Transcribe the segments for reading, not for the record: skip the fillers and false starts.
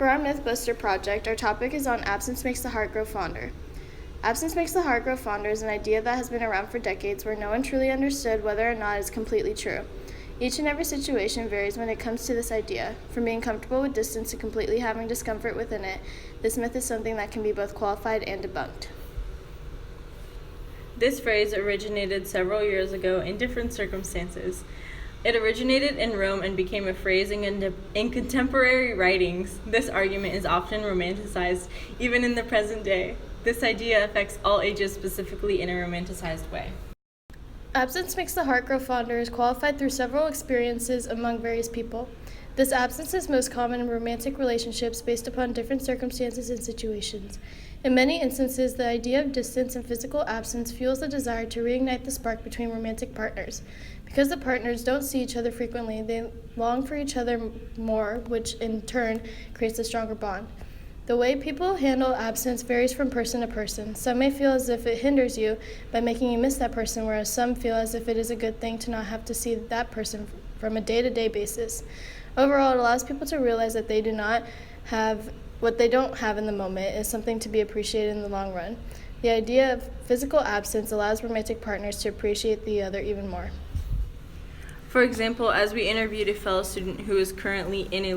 For our Mythbuster project, our topic is on absence makes the heart grow fonder. Absence makes the heart grow fonder is an idea that has been around for decades where no one truly understood whether or not it is completely true. Each and every situation varies when it comes to this idea. From being comfortable with distance to completely having discomfort within it, this myth is something that can be both qualified and debunked. This phrase originated several years ago in different circumstances. It originated in Rome and became a phrase in contemporary writings. This argument is often romanticized, even in the present day. This idea affects all ages, specifically in a romanticized way. Absence makes the heart grow fonder is qualified through several experiences among various people. This absence is most common in romantic relationships based upon different circumstances and situations. In many instances, the idea of distance and physical absence fuels the desire to reignite the spark between romantic partners. Because the partners don't see each other frequently, they long for each other more, which in turn creates a stronger bond. The way people handle absence varies from person to person. Some may feel as if it hinders you by making you miss that person, whereas some feel as if it is a good thing to not have to see that person from a day-to-day basis. Overall, it allows people to realize that they do not have what they don't have in the moment is something to be appreciated in the long run. The idea of physical absence allows romantic partners to appreciate the other even more. For example, as we interviewed a fellow student who is currently in a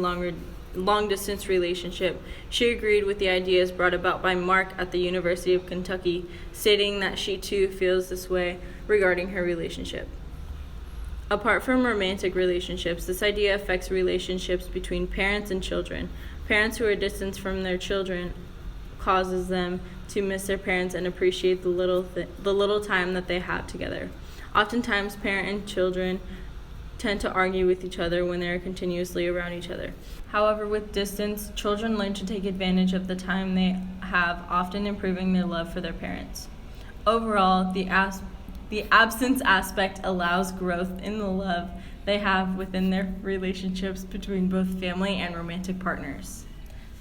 long-distance relationship, she agreed with the ideas brought about by Mark at the University of Kentucky, stating that she too feels this way regarding her relationship. Apart from romantic relationships, this idea affects relationships between parents and children. Parents who are distanced from their children causes them to miss their parents and appreciate the little time that they have together. Oftentimes, parent and children tend to argue with each other when they are continuously around each other. However, with distance, children learn to take advantage of the time they have, often improving their love for their parents. Overall, the absence aspect allows growth in the love they have within their relationships between both family and romantic partners.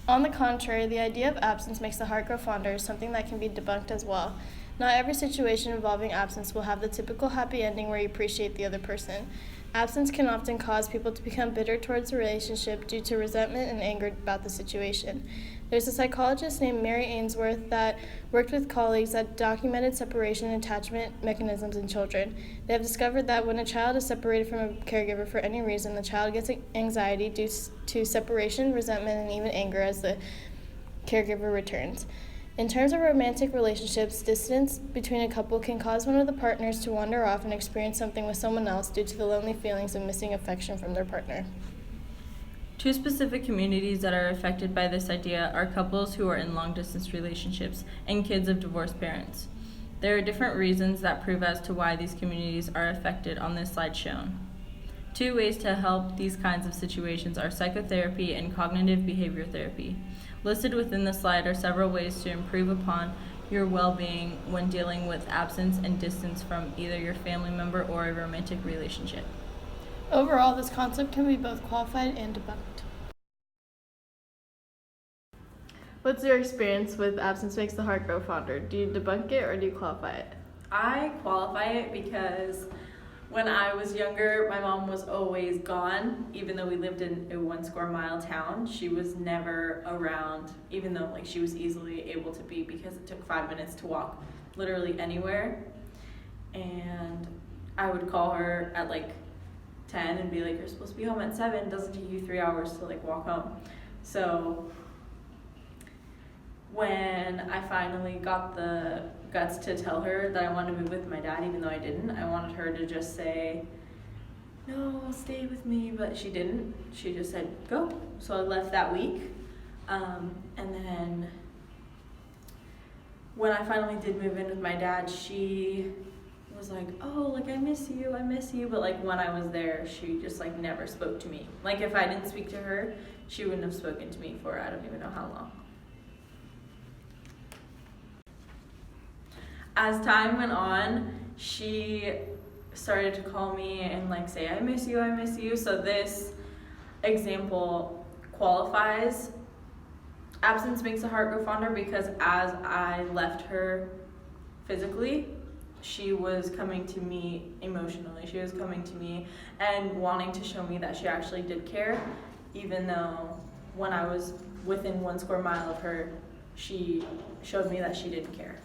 On the contrary, the idea of absence makes the heart grow fonder is something that can be debunked as well. Not every situation involving absence will have the typical happy ending where you appreciate the other person. Absence can often cause people to become bitter towards a relationship due to resentment and anger about the situation. There's a psychologist named Mary Ainsworth that worked with colleagues that documented separation and attachment mechanisms in children. They have discovered that when a child is separated from a caregiver for any reason, the child gets anxiety due to separation, resentment, and even anger as the caregiver returns. In terms of romantic relationships, distance between a couple can cause one of the partners to wander off and experience something with someone else due to the lonely feelings of missing affection from their partner. Two specific communities that are affected by this idea are couples who are in long-distance relationships and kids of divorced parents. There are different reasons that prove as to why these communities are affected on this slide shown. Two ways to help these kinds of situations are psychotherapy and cognitive behavior therapy. Listed within the slide are several ways to improve upon your well-being when dealing with absence and distance from either your family member or a romantic relationship. Overall, this concept can be both qualified and debunked. What's your experience with absence makes the heart grow fonder? Do you debunk it or do you qualify it? I qualify it because when I was younger, my mom was always gone. Even though we lived in a 1 square mile town, she was never around, even though she was easily able to be because it took 5 minutes to walk literally anywhere. And I would call her at 10 and be like, you're supposed to be home at 7. It doesn't take you 3 hours to walk home. So when I finally got the guts to tell her that I wanted to move with my dad, even though I didn't, I wanted her to just say, no, stay with me, but she didn't. She just said, go. So I left that week. And then when I finally did move in with my dad, she was like, oh, I miss you. But when I was there, she just never spoke to me. If I didn't speak to her, she wouldn't have spoken to me for I don't even know how long. As time went on, she started to call me and say, I miss you. So this example qualifies. Absence makes the heart grow fonder because as I left her physically, she was coming to me emotionally. She was coming to me and wanting to show me that she actually did care, even though when I was within 1 square mile of her, she showed me that she didn't care.